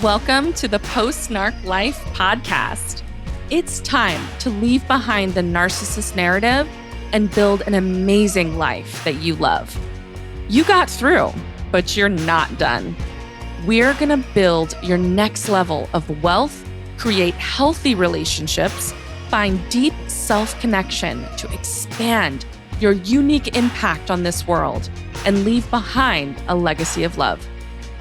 Welcome to the Post-Narc Life podcast. It's time to leave behind the narcissist narrative and build an amazing life that you love. You got through, but you're not done. We're going to build your next level of wealth, create healthy relationships, find deep self-connection to expand your unique impact on this world, and leave behind a legacy of love.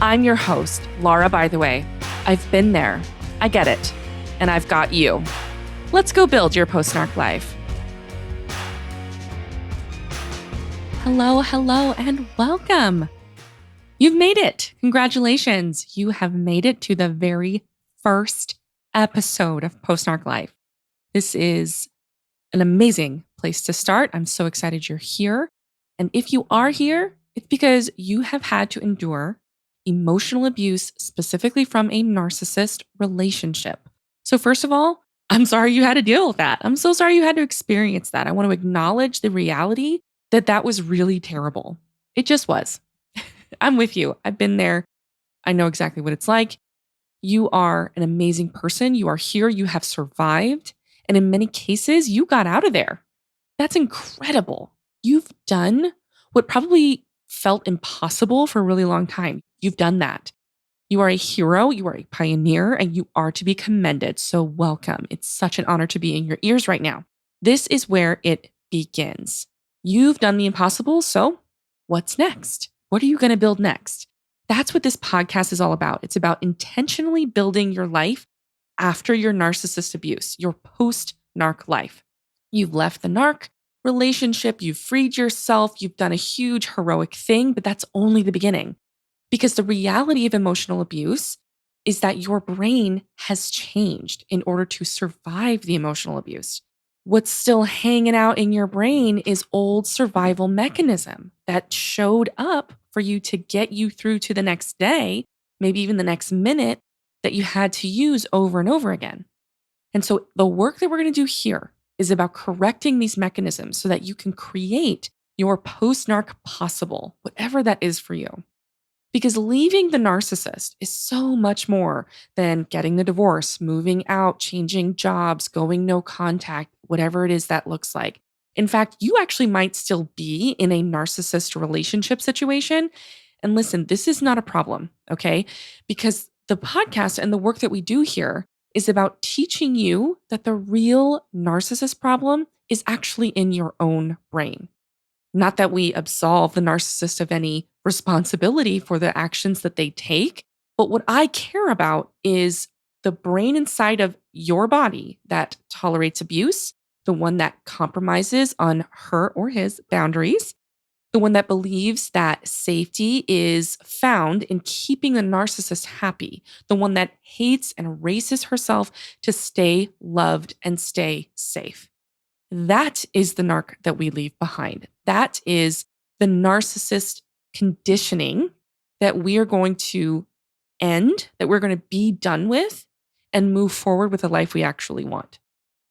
I'm your host, Laura Bytheway. I've been there, I get it, and I've got you. Let's go build your post-narc life. Hello, and welcome. You've made it. Congratulations. You have made it to the very first episode of Post-Narc Life. This is an amazing place to start. I'm so excited you're here. And if you are here, it's because you have had to endure emotional abuse, specifically from a narcissist relationship. So first of all, I'm sorry you had to deal with that. I'm so sorry you had to experience that. I want to acknowledge the reality that that was really terrible. It just was. I'm with you. I've been there. I know exactly what it's like. You are an amazing person. You are here. You have survived. And in many cases, you got out of there. That's incredible. You've done what probably felt impossible for a really long time. You've done that. You are a hero, you are a pioneer, and you are to be commended. So welcome. It's such an honor to be in your ears right now. This is where it begins. You've done the impossible, so what's next? What are you going to build next? That's what this podcast is all about. It's about intentionally building your life after your narcissist abuse, your post-narc life. You've left the narc relationship, you've freed yourself, you've done a huge heroic thing, but that's only the beginning. Because the reality of emotional abuse is that your brain has changed in order to survive the emotional abuse. What's still hanging out in your brain is old survival mechanism that showed up for you to get you through to the next day, maybe even the next minute, that you had to use over and over again. And so the work that we're going to do here is about correcting these mechanisms so that you can create your post-narc possible, whatever that is for you. Because leaving the narcissist is so much more than getting the divorce, moving out, changing jobs, going no contact, whatever it is that looks like. In fact, you actually might still be in a narcissist relationship situation. And listen, this is not a problem, okay? Because the podcast and the work that we do here is about teaching you that the real narcissist problem is actually in your own brain. Not that we absolve the narcissist of any responsibility for the actions that they take, but what I care about is the brain inside of your body that tolerates abuse, the one that compromises on her or his boundaries, the one that believes that safety is found in keeping the narcissist happy, the one that hates and erases herself to stay loved and stay safe. That is the narc that we leave behind. That is the narcissist conditioning that we are going to end, that we're going to be done with and move forward with the life we actually want.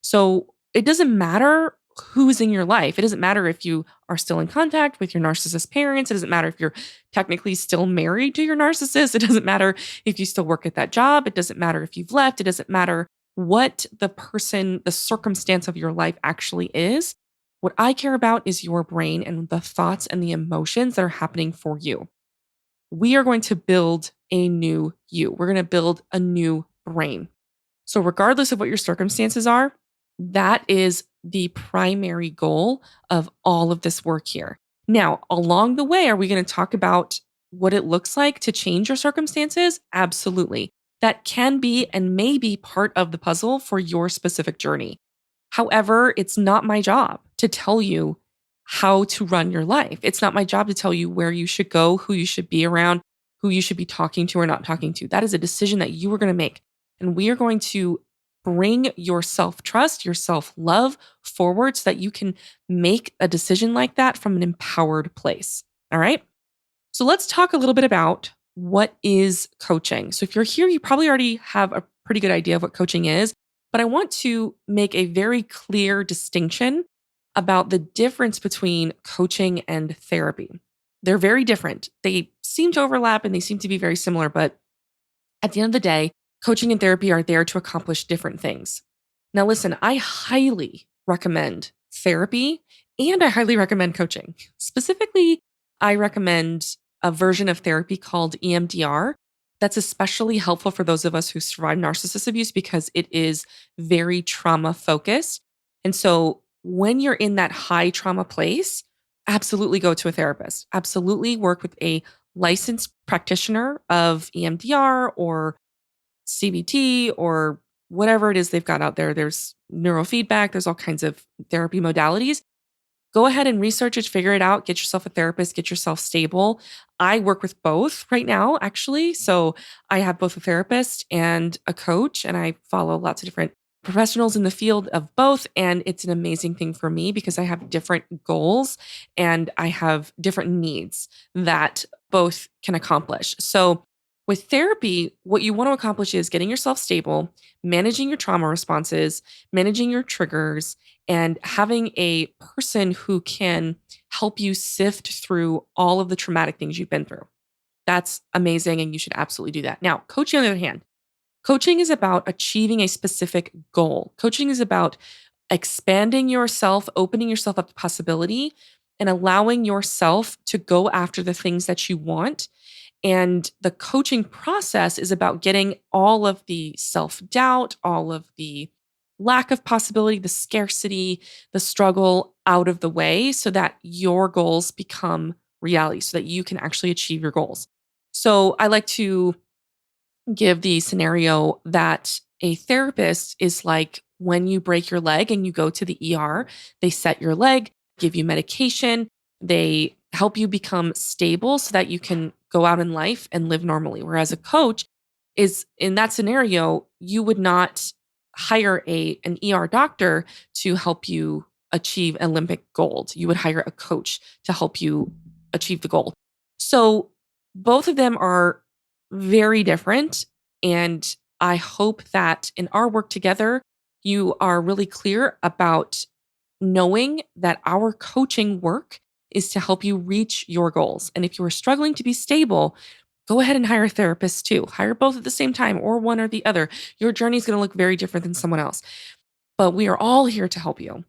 So it doesn't matter who's in your life. It doesn't matter if you are still in contact with your narcissist parents. It doesn't matter if you're technically still married to your narcissist. It doesn't matter if you still work at that job. It doesn't matter if you've left. It doesn't matter what the circumstance of your life actually is. What I care about is your brain and the thoughts and the emotions that are happening for you. We are going to build a new you. We're going to build a new brain. So regardless of what your circumstances are, that is the primary goal of all of this work here. Now, along the way, are we going to talk about what it looks like to change your circumstances? Absolutely. That can be and may be part of the puzzle for your specific journey. However, it's not my job to tell you how to run your life. It's not my job to tell you where you should go, who you should be around, who you should be talking to or not talking to. That is a decision that you are going to make. And we are going to bring your self-trust, your self-love forward so that you can make a decision like that from an empowered place. All right. So let's talk a little bit about what is coaching. So if you're here, you probably already have a pretty good idea of what coaching is, but I want to make a very clear distinction about the difference between coaching and therapy. They're very different. They seem to overlap and they seem to be very similar, but At the end of the day, coaching and therapy are there to accomplish different things. Now, listen, I highly recommend therapy and I highly recommend coaching. Specifically, I recommend a version of therapy called EMDR. That's especially helpful for those of us who survive narcissist abuse because it is very trauma focused. And so when you're in that high trauma place, absolutely go to a therapist. Absolutely work with a licensed practitioner of EMDR or CBT or whatever it is they've got out there. There's neurofeedback, there's all kinds of therapy modalities. Go ahead and research it, figure it out, get yourself a therapist, get yourself stable. I work with both right now, actually. So I have both a therapist and a coach, and I follow lots of different professionals in the field of both. And it's an amazing thing for me because I have different goals and I have different needs that both can accomplish. So with therapy, what you want to accomplish is getting yourself stable, managing your trauma responses, managing your triggers, and having a person who can help you sift through all of the traumatic things you've been through. That's amazing. And you should absolutely do that. Now, coaching, on the other hand, coaching is about achieving a specific goal. Coaching is about expanding yourself, opening yourself up to possibility, and allowing yourself to go after the things that you want. And the coaching process is about getting all of the self doubt, all of the lack of possibility, the scarcity, the struggle out of the way so that your goals become reality, so that you can actually achieve your goals. So I like to give the scenario that a therapist is like when you break your leg and you go to the ER, they set your leg, give you medication, they help you become stable so that you can go out in life and live normally. Whereas a coach is in that scenario, you would not hire an ER doctor to help you achieve Olympic gold. You would hire a coach to help you achieve the goal. So both of them are very different. And I hope that in our work together, you are really clear about knowing that our coaching work is to help you reach your goals. And if you are struggling to be stable, go ahead and hire a therapist too. Hire both at the same time or one or the other. Your journey is going to look very different than someone else. But we are all here to help you.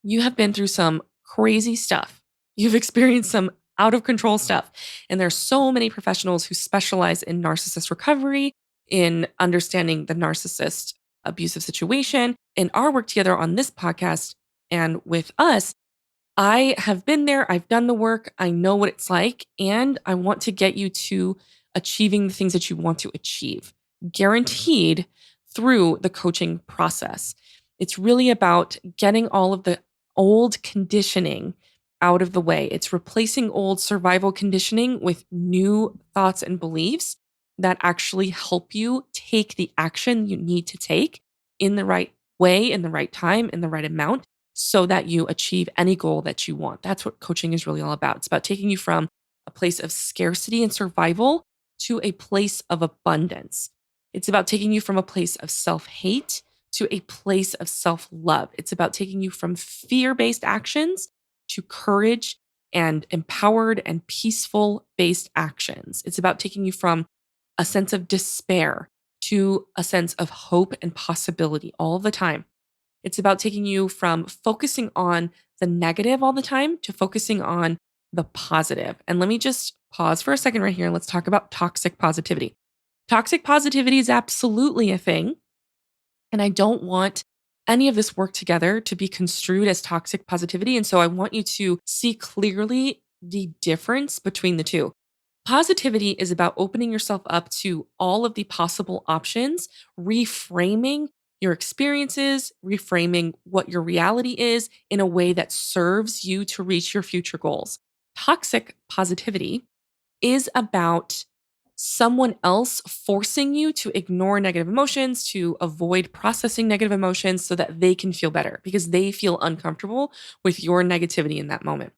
You have been through some crazy stuff. You've experienced some out of control stuff. And there's so many professionals who specialize in narcissist recovery, in understanding the narcissist abusive situation. In our work together on this podcast and with us, I have been there. I've done the work. I know what it's like. And I want to get you to achieving the things that you want to achieve, guaranteed through the coaching process. It's really about getting all of the old conditioning out of the way. It's replacing old survival conditioning with new thoughts and beliefs that actually help you take the action you need to take in the right way, in the right time, in the right amount, so that you achieve any goal that you want. That's what coaching is really all about. It's about taking you from a place of scarcity and survival to a place of abundance. It's about taking you from a place of self-hate to a place of self-love. It's about taking you from fear-based actions to courage and empowered and peaceful based actions. It's about taking you from a sense of despair to a sense of hope and possibility all the time. It's about taking you from focusing on the negative all the time to focusing on the positive. And let me just pause for a second right here and let's talk about toxic positivity. Toxic positivity is absolutely a thing. And I don't want any of this work together to be construed as toxic positivity. And so I want you to see clearly the difference between the two. Positivity is about opening yourself up to all of the possible options, reframing your experiences, reframing what your reality is in a way that serves you to reach your future goals. Toxic positivity is about someone else forcing you to ignore negative emotions, to avoid processing negative emotions so that they can feel better because they feel uncomfortable with your negativity in that moment.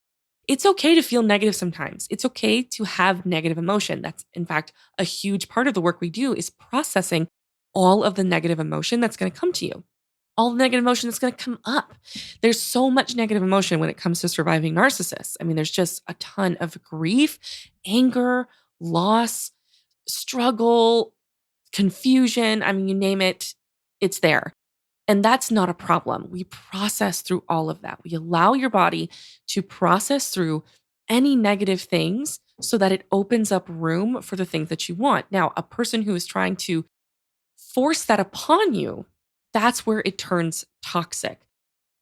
It's okay to feel negative sometimes. It's okay to have negative emotion. That's, in fact, a huge part of the work we do is processing all of the negative emotion that's going to come to you, all the negative emotion that's going to come up. There's so much negative emotion when it comes to surviving narcissists. I mean, there's just a ton of grief, anger, loss, struggle, confusion. I mean, you name it, it's there. And that's not a problem. We process through all of that. We allow your body to process through any negative things so that it opens up room for the things that you want. Now, a person who is trying to force that upon you, that's where it turns toxic.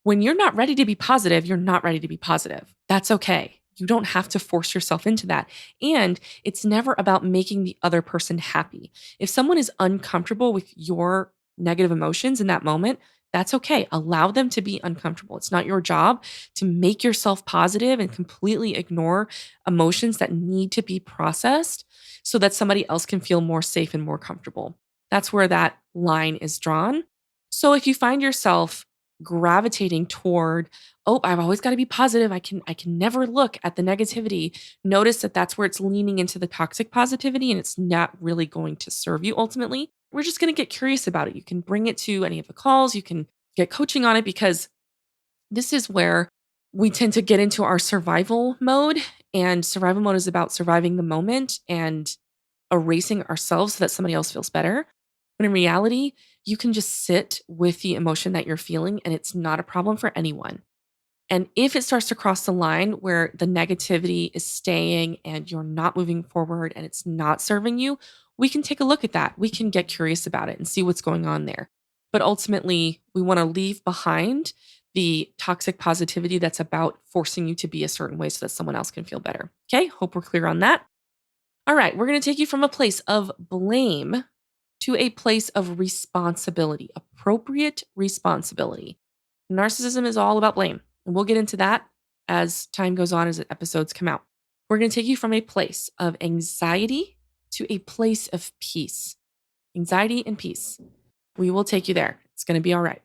When you're not ready to be positive, you're not ready to be positive. That's okay. You don't have to force yourself into that. And it's never about making the other person happy. If someone is uncomfortable with your negative emotions in that moment, that's okay. Allow them to be uncomfortable. It's not your job to make yourself positive and completely ignore emotions that need to be processed so that somebody else can feel more safe and more comfortable. That's where that line is drawn. So if you find yourself gravitating toward, oh, I've always got to be positive. I can never look at the negativity. Notice that that's where it's leaning into the toxic positivity and it's not really going to serve you ultimately. We're just going to get curious about it. You can bring it to any of the calls. You can get coaching on it because this is where we tend to get into our survival mode. And survival mode is about surviving the moment and erasing ourselves so that somebody else feels better. When in reality, you can just sit with the emotion that you're feeling and it's not a problem for anyone. And if it starts to cross the line where the negativity is staying and you're not moving forward and it's not serving you, we can take a look at that. We can get curious about it and see what's going on there. But ultimately, we want to leave behind the toxic positivity that's about forcing you to be a certain way so that someone else can feel better. Okay, hope we're clear on that. All right, we're going to take you from a place of blame to a place of responsibility, appropriate responsibility. Narcissism is all about blame. And we'll get into that as time goes on, as episodes come out. We're going to take you from a place of anxiety to a place of peace. Anxiety and peace. We will take you there. It's going to be all right.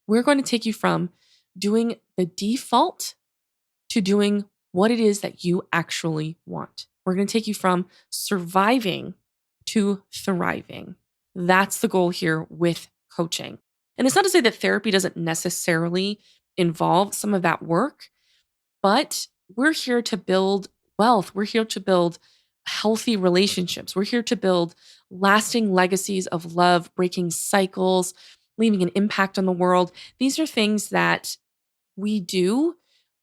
We're going to take you from doing the default to doing what it is that you actually want. We're going to take you from surviving to thriving. That's the goal here with coaching. And it's not to say that therapy doesn't necessarily involve some of that work, but we're here to build wealth. We're here to build healthy relationships. We're here to build lasting legacies of love, breaking cycles, leaving an impact on the world. These are things that we do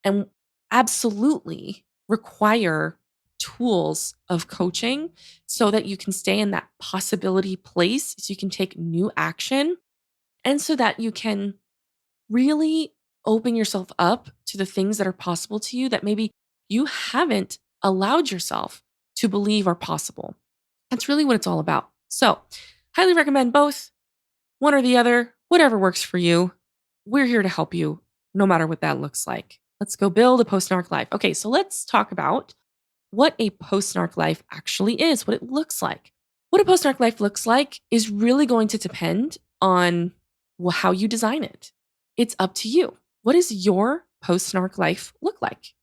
and absolutely require tools of coaching so that you can stay in that possibility place, so you can take new action, and so that you can really open yourself up to the things that are possible to you that maybe you haven't allowed yourself to believe are possible. That's really what it's all about. So, highly recommend both, one or the other, whatever works for you. We're here to help you no matter what that looks like. Let's go build a post-narc life. Okay, so let's talk about what a post-narc life actually is, what it looks like. What a post-narc life looks like is really going to depend on how you design it. It's up to you. What does your post-narc life look like?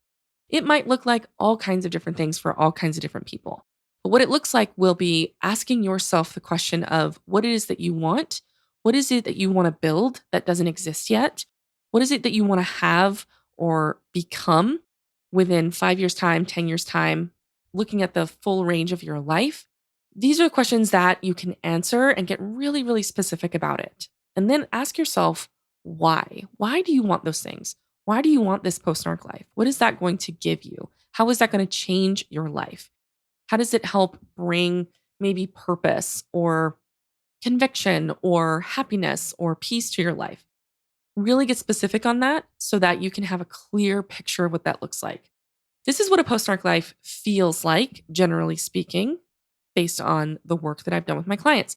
It might look like all kinds of different things for all kinds of different people. But what it looks like will be asking yourself the question of what it is that you want. What is it that you want to build that doesn't exist yet? What is it that you want to have or become within 5 years' time, 10 years' time, looking at the full range of your life? These are questions that you can answer and get really, really specific about it. And then ask yourself, why? Why do you want those things? Why do you want this post-narc life? What is that going to give you? How is that going to change your life? How does it help bring maybe purpose or conviction or happiness or peace to your life? Really get specific on that so that you can have a clear picture of what that looks like. This is what a post-narc life feels like, generally speaking, based on the work that I've done with my clients.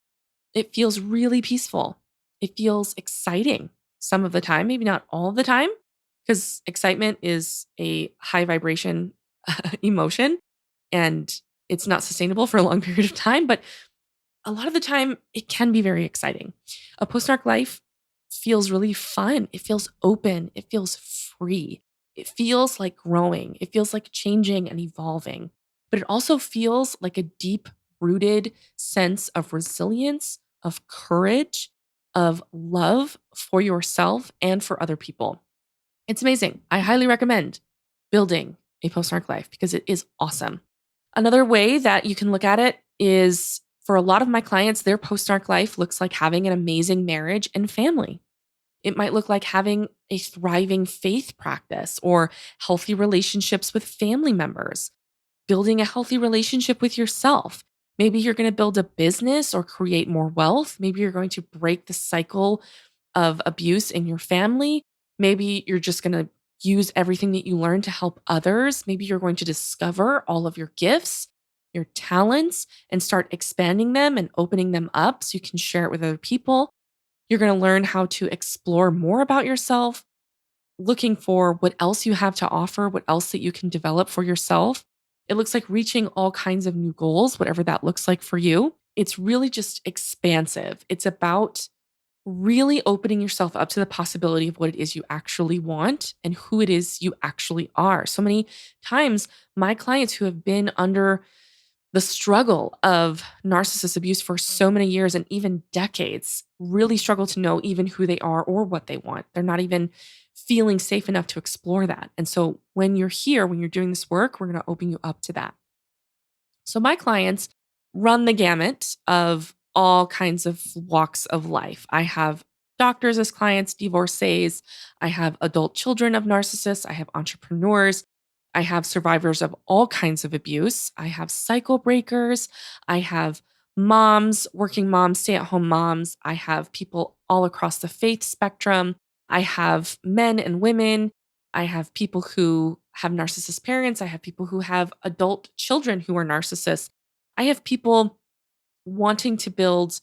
It feels really peaceful. It feels exciting some of the time, maybe not all of the time, because excitement is a high vibration emotion and it's not sustainable for a long period of time. But a lot of the time, it can be very exciting. A post-narc life feels really fun. It feels open. It feels free. It feels like growing. It feels like changing and evolving. But it also feels like a deep-rooted sense of resilience, of courage, of love for yourself and for other people. It's amazing. I highly recommend building a post-narc life because it is awesome. Another way that you can look at it is For a lot of my clients, their post-narc life looks like having an amazing marriage and family. It might look like having a thriving faith practice or healthy relationships with family members, building a healthy relationship with yourself. Maybe you're going to build a business or create more wealth. Maybe you're going to break the cycle of abuse in your family. Maybe you're just going to use everything that you learn to help others. Maybe you're going to discover all of your gifts, your talents, and start expanding them and opening them up so you can share it with other people. You're going to learn how to explore more about yourself, looking for what else you have to offer, what else that you can develop for yourself. It looks like reaching all kinds of new goals, whatever that looks like for you. It's really just expansive. It's about really opening yourself up to the possibility of what it is you actually want and who it is you actually are. So many times, my clients who have been under the struggle of narcissist abuse for so many years and even decades really struggle to know even who they are or what they want. They're not even feeling safe enough to explore that. And so when you're here, when you're doing this work, we're going to open you up to that. So my clients run the gamut of all kinds of walks of life. I have doctors as clients, divorcees. I have adult children of narcissists. I have entrepreneurs. I have survivors of all kinds of abuse. I have cycle breakers. I have moms, working moms, stay at home moms. I have people all across the faith spectrum. I have men and women. I have people who have narcissist parents. I have people who have adult children who are narcissists. I have people wanting to build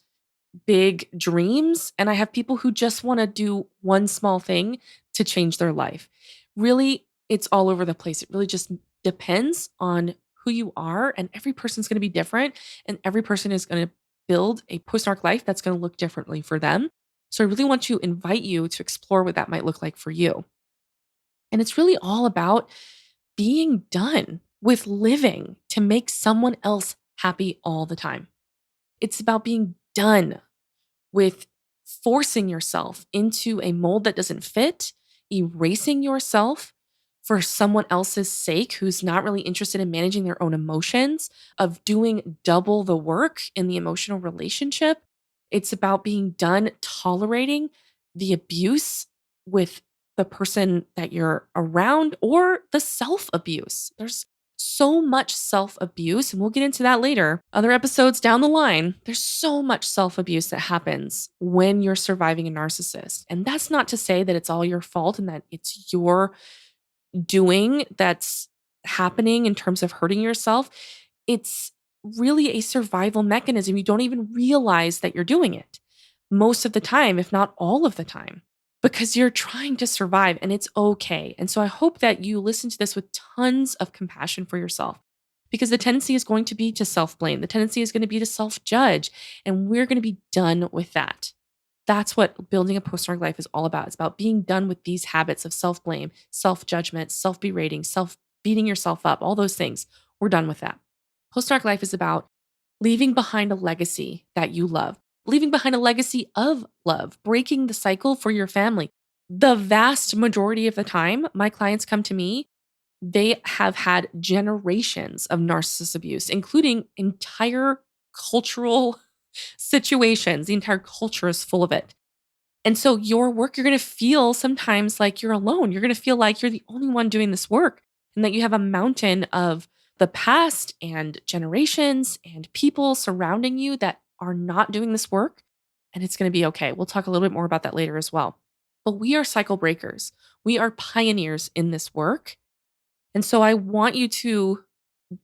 big dreams, and I have people who just want to do one small thing to change their life. Really, it's all over the place. It really just depends on who you are, and every person's going to be different, and every person is going to build a post-narc life that's going to look differently for them. So I really want to invite you to explore what that might look like for you. And it's really all about being done with living to make someone else happy all the time. It's about being done with forcing yourself into a mold that doesn't fit, erasing yourself for someone else's sake who's not really interested in managing their own emotions, of doing double the work in the emotional relationship. It's about being done tolerating the abuse with the person that you're around or the self abuse. There's so much self abuse, and we'll get into that later. Other episodes down the line, there's so much self abuse that happens when you're surviving a narcissist. And that's not to say that it's all your fault and that it's your doing that's happening in terms of hurting yourself. It's really a survival mechanism. You don't even realize that you're doing it most of the time, if not all of the time, because you're trying to survive and it's okay. And so I hope that you listen to this with tons of compassion for yourself, because the tendency is going to be to self blame. The tendency is going to be to self judge. And we're going to be done with that. That's what building a post-narc life is all about. It's about being done with these habits of self blame, self judgment, self berating, self beating yourself up, all those things. We're done with that. Post-narc life is about leaving behind a legacy that you love, leaving behind a legacy of love, breaking the cycle for your family. The vast majority of the time, my clients come to me, they have had generations of narcissist abuse, including entire cultural situations. The entire culture is full of it. And so your work, you're going to feel sometimes like you're alone. You're going to feel like you're the only one doing this work and that you have a mountain of the past and generations and people surrounding you that are not doing this work. And it's going to be okay. We'll talk a little bit more about that later as well. But we are cycle breakers. We are pioneers in this work. And so I want you to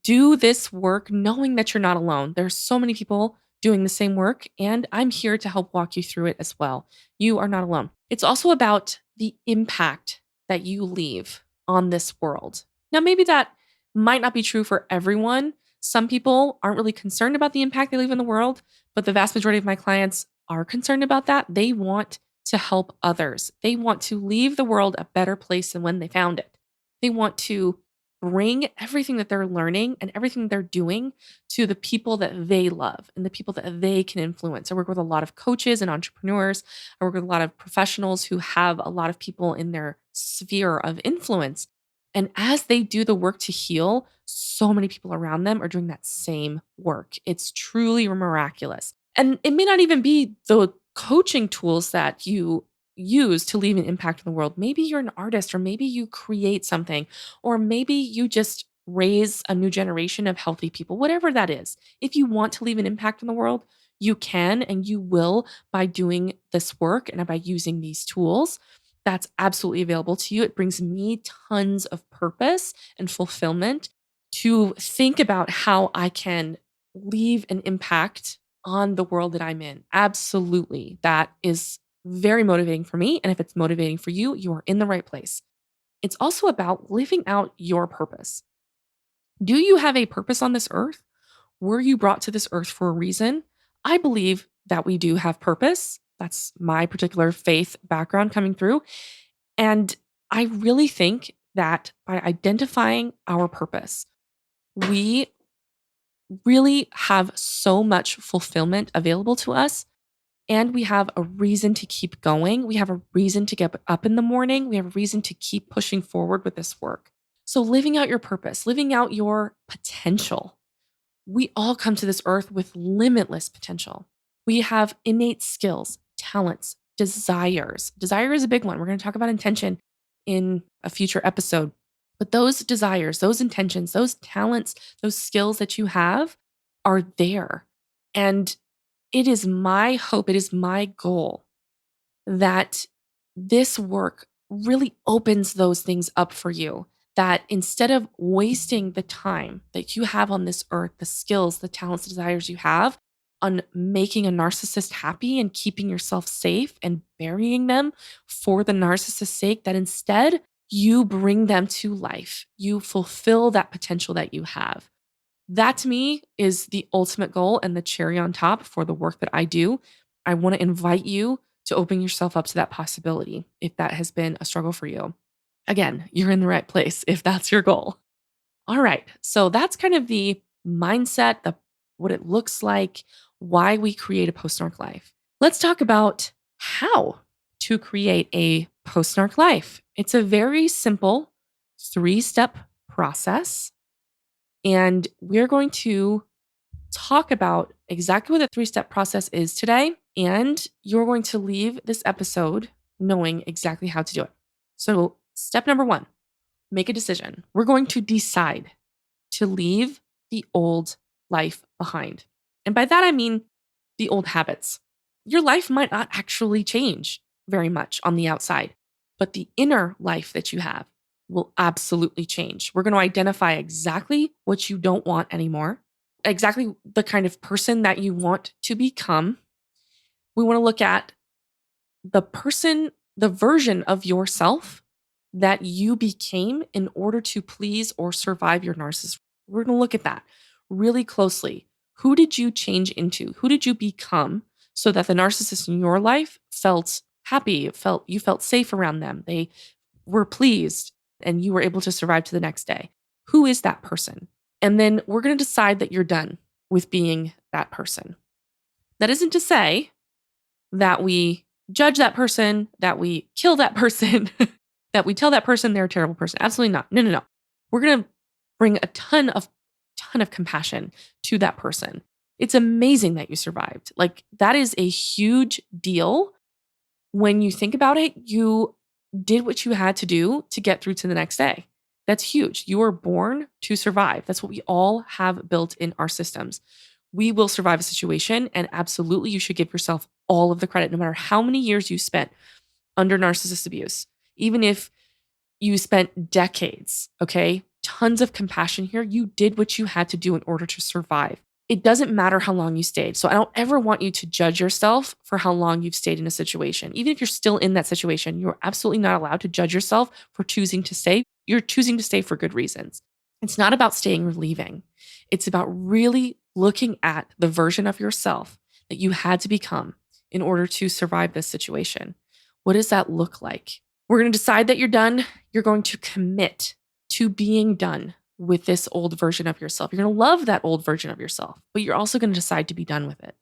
do this work knowing that you're not alone. There's so many people doing the same work, and I'm here to help walk you through it as well. You are not alone. It's also about the impact that you leave on this world. Now, maybe that might not be true for everyone. Some people aren't really concerned about the impact they leave in the world, but the vast majority of my clients are concerned about that. They want to help others. They want to leave the world a better place than when they found it. They want to bring everything that they're learning and everything they're doing to the people that they love and the people that they can influence. I work with a lot of coaches and entrepreneurs. I work with a lot of professionals who have a lot of people in their sphere of influence. And as they do the work to heal, so many people around them are doing that same work. It's truly miraculous. And it may not even be the coaching tools that you use to leave an impact in the world. Maybe you're an artist, or maybe you create something, or maybe you just raise a new generation of healthy people, whatever that is. If you want to leave an impact in the world, you can and you will by doing this work and by using these tools. That's absolutely available to you. It brings me tons of purpose and fulfillment to think about how I can leave an impact on the world that I'm in. Absolutely. That is very motivating for me. And if it's motivating for you, you are in the right place. It's also about living out your purpose. Do you have a purpose on this earth? Were you brought to this earth for a reason? I believe that we do have purpose. That's my particular faith background coming through. And I really think that by identifying our purpose, we really have so much fulfillment available to us. And we have a reason to keep going. We have a reason to get up in the morning. We have a reason to keep pushing forward with this work. So, living out your purpose, living out your potential. We all come to this earth with limitless potential. We have innate skills, talents, desires. Desire is a big one. We're going to talk about intention in a future episode. But those desires, those intentions, those talents, those skills that you have are there. And it is my hope, it is my goal that this work really opens those things up for you. That instead of wasting the time that you have on this earth, the skills, the talents, the desires you have on making a narcissist happy and keeping yourself safe and burying them for the narcissist's sake, that instead you bring them to life. You fulfill that potential that you have. That to me is the ultimate goal and the cherry on top for the work that I do. I want to invite you to open yourself up to that possibility if that has been a struggle for you. Again, you're in the right place if that's your goal. All right. So that's kind of the mindset, what it looks like, why we create a post-narc life. Let's talk about how to create a post-narc life. It's a very simple 3-step process. And we're going to talk about exactly what the 3-step process is today. And you're going to leave this episode knowing exactly how to do it. So, step number 1, make a decision. We're going to decide to leave the old life behind. And by that, I mean the old habits. Your life might not actually change very much on the outside, but the inner life that you have will absolutely change. We're going to identify exactly what you don't want anymore, exactly the kind of person that you want to become. We want to look at the version of yourself that you became in order to please or survive your narcissist. We're going to look at that really closely. Who did you change into? Who did you become so that the narcissist in your life felt happy, you felt safe around them? They were pleased and you were able to survive to the next day. Who is that person? And then we're going to decide that you're done with being that person. That isn't to say that we judge that person, that we kill that person, that we tell that person they're a terrible person. Absolutely not. No. We're going to bring a ton of compassion to that person. It's amazing that you survived. Like, that is a huge deal. When you think about it, you did what you had to do to get through to the next day. That's huge. You were born to survive. That's what we all have built in our systems. We will survive a situation, and absolutely you should give yourself all of the credit, no matter how many years you spent under narcissist abuse. Even if you spent decades, okay? Tons of compassion here. You did what you had to do in order to survive. It doesn't matter how long you stayed. So I don't ever want you to judge yourself for how long you've stayed in a situation. Even if you're still in that situation, you're absolutely not allowed to judge yourself for choosing to stay. You're choosing to stay for good reasons. It's not about staying or leaving. It's about really looking at the version of yourself that you had to become in order to survive this situation. What does that look like? We're going to decide that you're done. You're going to commit to being done with this old version of yourself. You're going to love that old version of yourself, but you're also going to decide to be done with it.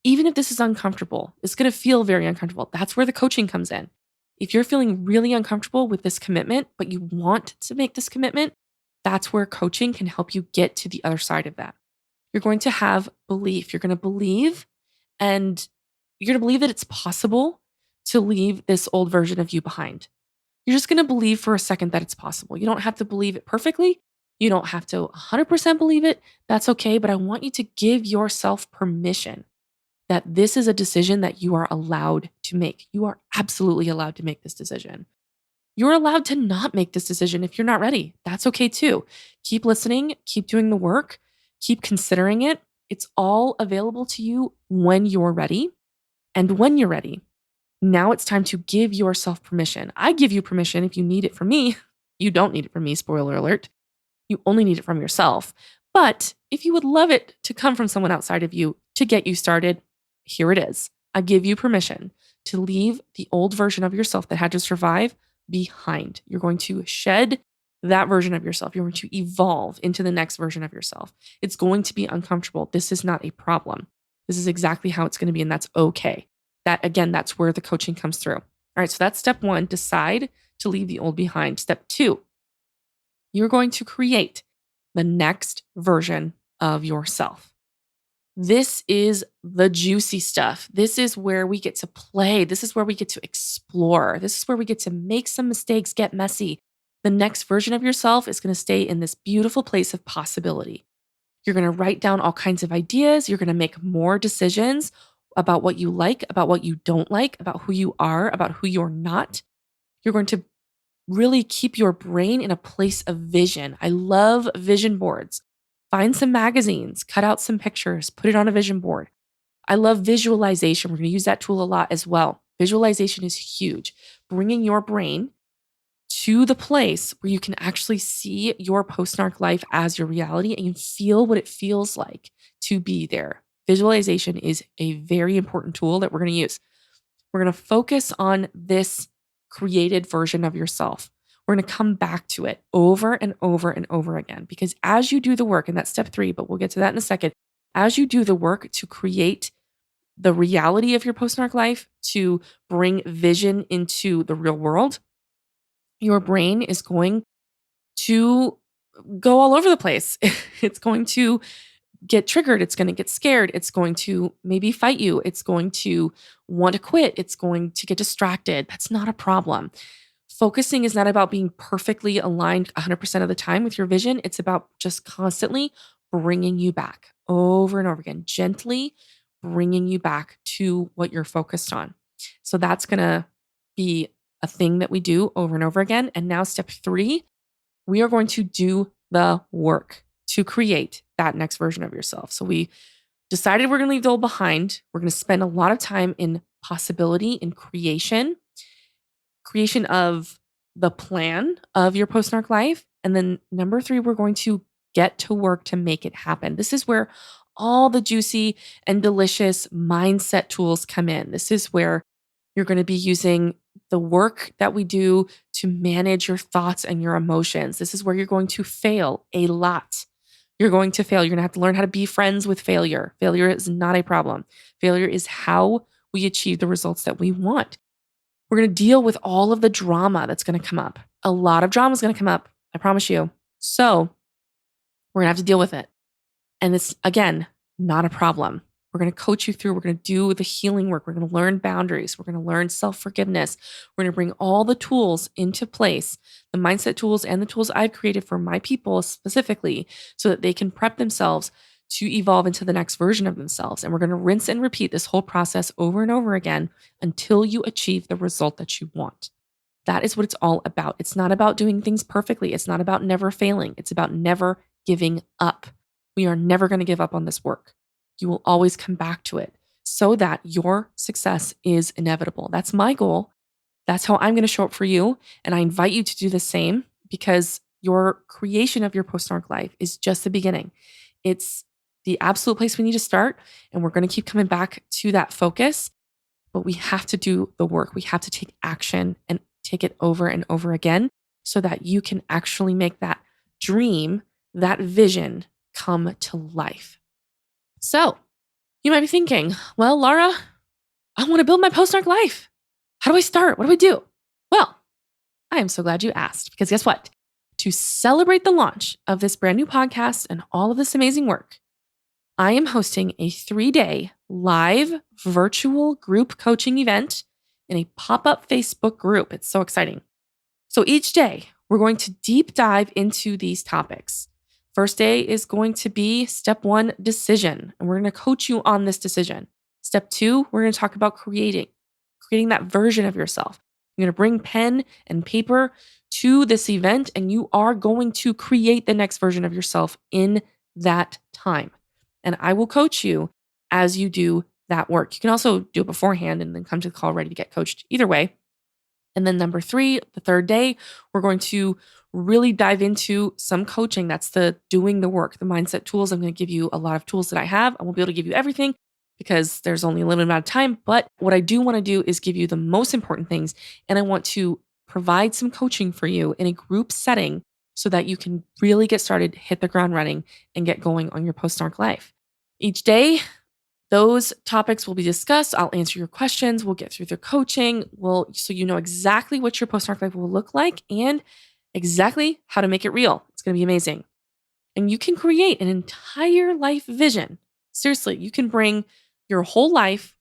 Even if this is uncomfortable, it's going to feel very uncomfortable. That's where the coaching comes in. If you're feeling really uncomfortable with this commitment, but you want to make this commitment, that's where coaching can help you get to the other side of that. You're going to have belief. You're going to believe, and you're going to believe that it's possible to leave this old version of you behind. You're just going to believe for a second that it's possible. You don't have to believe it perfectly. You don't have to 100% believe it. That's okay. But I want you to give yourself permission that this is a decision that you are allowed to make. You are absolutely allowed to make this decision. You're allowed to not make this decision if you're not ready. That's okay too. Keep listening, keep doing the work, keep considering it. It's all available to you when you're ready. And when you're ready, now it's time to give yourself permission. I give you permission if you need it from me. You don't need it from me, spoiler alert. You only need it from yourself. But if you would love it to come from someone outside of you to get you started, here it is. I give you permission to leave the old version of yourself that had to survive behind. You're going to shed that version of yourself. You're going to evolve into the next version of yourself. It's going to be uncomfortable. This is not a problem. This is exactly how it's going to be, and that's okay. That's where the coaching comes through. All right, so that's step 1, decide to leave the old behind. Step 2, you're going to create the next version of yourself. This is the juicy stuff. This is where we get to play. This is where we get to explore. This is where we get to make some mistakes, get messy. The next version of yourself is going to stay in this beautiful place of possibility. You're going to write down all kinds of ideas. You're going to make more decisions about what you like, about what you don't like, about who you are, about who you're not. You're going to really keep your brain in a place of vision. I love vision boards. Find some magazines, cut out some pictures, put it on a vision board. I love visualization. We're going to use that tool a lot as well. Visualization is huge. Bringing your brain to the place where you can actually see your post-narc life as your reality and you feel what it feels like to be there. Visualization is a very important tool that we're going to use. We're going to focus on this created version of yourself. We're going to come back to it over and over and over again, because as you do the work, and that's step 3, but we'll get to that in a second, as you do the work to create the reality of your post-narc life, to bring vision into the real world, your brain is going to go all over the place. It's going to get triggered. It's going to get scared. It's going to maybe fight you. It's going to want to quit. It's going to get distracted. That's not a problem. Focusing is not about being perfectly aligned 100% of the time with your vision. It's about just constantly bringing you back over and over again, gently bringing you back to what you're focused on. So that's going to be a thing that we do over and over again. And now step 3, we are going to do the work to create that next version of yourself. So we decided we're going to leave the old behind. We're going to spend a lot of time in possibility, in creation of the plan of your post-narc life. And then number 3, we're going to get to work to make it happen. This is where all the juicy and delicious mindset tools come in. This is where you're going to be using the work that we do to manage your thoughts and your emotions. This is where you're going to fail a lot. You're going to fail. You're going to have to learn how to be friends with failure. Failure is not a problem. Failure is how we achieve the results that we want. We're going to deal with all of the drama that's going to come up. A lot of drama is going to come up, I promise you. So we're going to have to deal with it. And it's, again, not a problem. We're going to coach you through. We're going to do the healing work. We're going to learn boundaries. We're going to learn self-forgiveness. We're going to bring all the tools into place, the mindset tools and the tools I've created for my people specifically, so that they can prep themselves to evolve into the next version of themselves. And we're going to rinse and repeat this whole process over and over again until you achieve the result that you want. That is what it's all about. It's not about doing things perfectly. It's not about never failing. It's about never giving up. We are never going to give up on this work. You will always come back to it so that your success is inevitable. That's my goal. That's how I'm going to show up for you. And I invite you to do the same, because your creation of your post-narc life is just the beginning. It's the absolute place we need to start. And we're going to keep coming back to that focus, but we have to do the work. We have to take action and take it over and over again so that you can actually make that dream, that vision come to life. So you might be thinking, well, Laura, I want to build my post-narc life. How do I start? What do I do? Well, I am so glad you asked, because guess what? To celebrate the launch of this brand new podcast and all of this amazing work, I am hosting a 3-day live virtual group coaching event in a pop-up Facebook group. It's so exciting. So each day, we're going to deep dive into these topics. First day is going to be step 1, decision, and we're going to coach you on this decision. Step 2, we're going to talk about creating that version of yourself. You're going to bring pen and paper to this event, and you are going to create the next version of yourself in that time. And I will coach you as you do that work. You can also do it beforehand and then come to the call ready to get coached either way. And then number 3, the third day, we're going to really dive into some coaching. That's the doing the work, the mindset tools. I'm going to give you a lot of tools that I have. I won't be able to give you everything because there's only a limited amount of time. But what I do want to do is give you the most important things. And I want to provide some coaching for you in a group setting so that you can really get started, hit the ground running, and get going on your post-narc life. Each day, those topics will be discussed. I'll answer your questions. We'll get through the coaching. So you know exactly what your post-narc life will look like and exactly how to make it real. It's going to be amazing. And you can create an entire life vision. Seriously, you can bring your whole life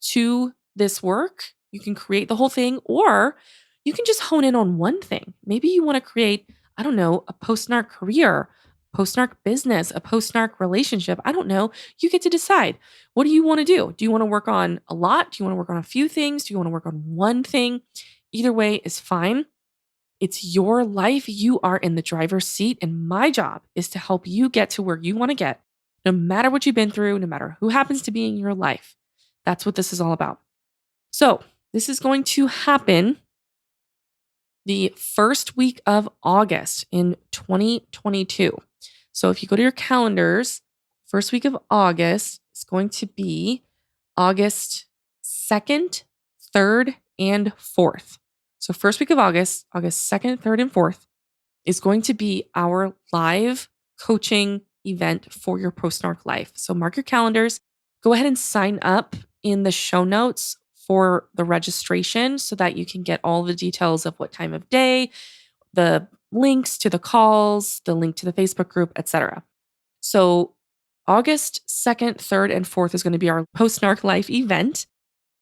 to this work. You can create the whole thing, or you can just hone in on one thing. Maybe you want to create, I don't know, a post-narc career, post-narc business, a post-narc relationship. I don't know. You get to decide. What do you want to do? Do you want to work on a lot? Do you want to work on a few things? Do you want to work on one thing? Either way is fine. It's your life. You are in the driver's seat. And my job is to help you get to where you want to get, no matter what you've been through, no matter who happens to be in your life. That's what this is all about. So this is going to happen the first week of August in 2022. So if you go to your calendars, first week of August is going to be August 2nd, 3rd, and 4th. So first week of August, August 2nd, 3rd, and 4th is going to be our live coaching event for your post-narc life. So mark your calendars. Go ahead and sign up in the show notes for the registration so that you can get all the details of what time of day, the links to the calls, the link to the Facebook group, etc. So August 2nd, 3rd, and 4th is going to be our Post-Narc Life event.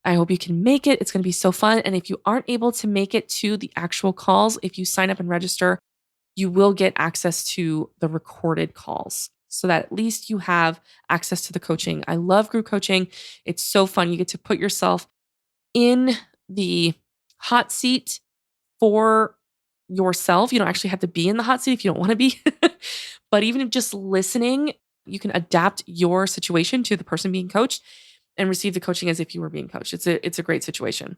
I hope you can make it. It's going to be so fun. And if you aren't able to make it to the actual calls, if you sign up and register, you will get access to the recorded calls so that at least you have access to the coaching. I love group coaching. It's so fun. You get to put yourself in the hot seat for yourself. You don't actually have to be in the hot seat if you don't want to be. But even if just listening, you can adapt your situation to the person being coached and receive the coaching as if you were being coached. It's a great situation.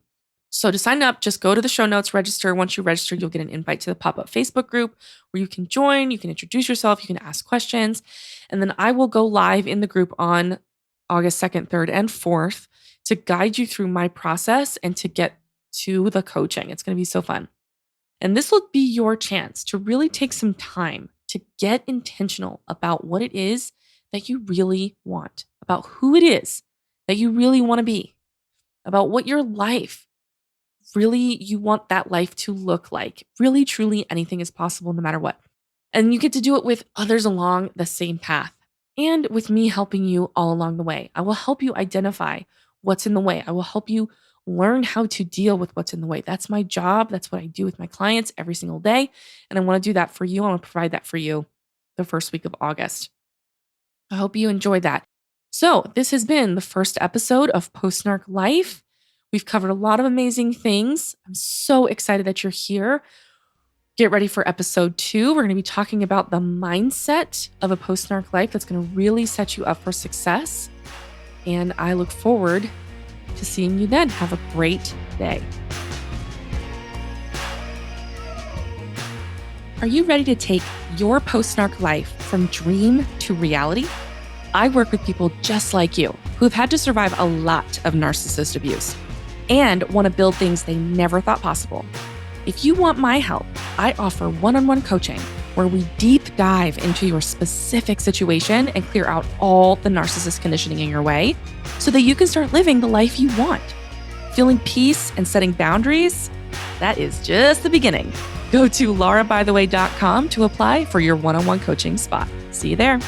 So to sign up, just go to the show notes, register. Once you register, you'll get an invite to the pop-up Facebook group where you can join, you can introduce yourself, you can ask questions. And then I will go live in the group on August 2nd, 3rd, and 4th to guide you through my process and to get to the coaching. It's going to be so fun. And this will be your chance to really take some time to get intentional about what it is that you really want, about who it is that you really want to be, about what your life really you want that life to look like. Really, truly, anything is possible no matter what. And you get to do it with others along the same path and with me helping you all along the way. I will help you identify what's in the way. I will help you learn how to deal with what's in the way. That's my job. That's what I do with my clients every single day. And I want to do that for you. I want to provide that for you the first week of August. I hope you enjoyed that. So this has been the first episode of Post-Narc Life. We've covered a lot of amazing things. I'm so excited that you're here. Get ready for episode 2. We're going to be talking about the mindset of a post-narc life that's going to really set you up for success. And I look forward to seeing you then. Have a great day. Are you ready to take your post-narc life from dream to reality? I work with people just like you who've had to survive a lot of narcissist abuse and want to build things they never thought possible. If you want my help, I offer one-on-one coaching where we deep dive into your specific situation and clear out all the narcissist conditioning in your way so that you can start living the life you want. Feeling peace and setting boundaries? that is just the beginning. Go to laurabytheway.com to apply for your one-on-one coaching spot. See you there.